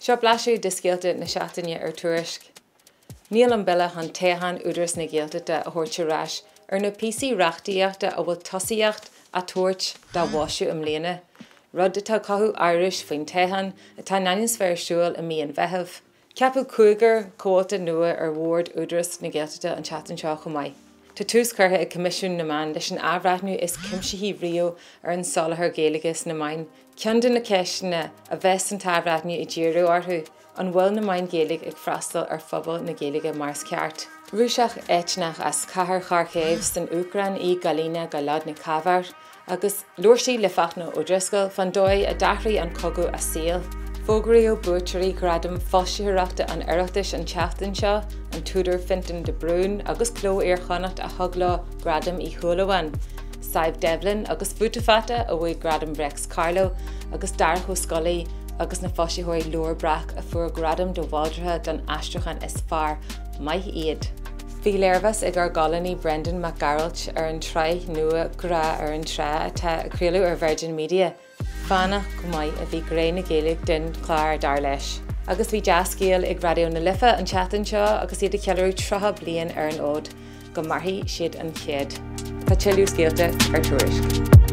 Seo blaiseadh de scéalta na seachtaine ar Tuairisc. Níl an bille an téhan údras na géaltaide a thuirteráis ar na písaí reachtaíochta a bhfuil tosaíocht a tuairt dá bháisiú am léana. Rud atá cathú Irish faoin téhan atá nainneas fearsúil a míon bheitheh. Ceapú cuaigear cóilta nua ar bhórd údras na géaltaide an seachtain seo go maith. Tá tús curtha i comisiún na man leis an abhreithnú is cimsithe rio ar an solathair géalagas na main. Ceann na ceisina a bheits an tabhreithnú i ddíorú orthú an bhfuil na main géalaigh ag freastal ar phobal na géalaige mars ceart. Rúiseach éitneach as chathair charcéibh san Ucrain í galína go lad na cabhar agus luirsaí le fachna ó driscoil fan dóid a dachraí an cogu a scéal. Fógraí ó búirtearí gradam fosisiúireachta an iireachtais an seachtain seo, an túidir fintan de brún agus cló ar chonacht a thuglá gradam í thualahain. Saibh Devlin agus futafata a bhuaigh gradam Rex Carlo agus darthó scolaí agus na fosisiúirí leor brach a fuair gradam do bháildrethe don aistrachan is fearr maith iad. Bhí léirmhas ag ar galaní Brendan McGarrett ar an treith nua gra ar an tre atá críoladh ar Virgin Media. Fánach go maith a bhí gré na Gaeilge den chláir dar leis. Agus bhí jazzcéal ag radio na lifa an seachtain seo agus iad a ceiliú 3 bliain ar an ód go marthaí siad an chéad. Tá chaill scéalta ar Tuairisc.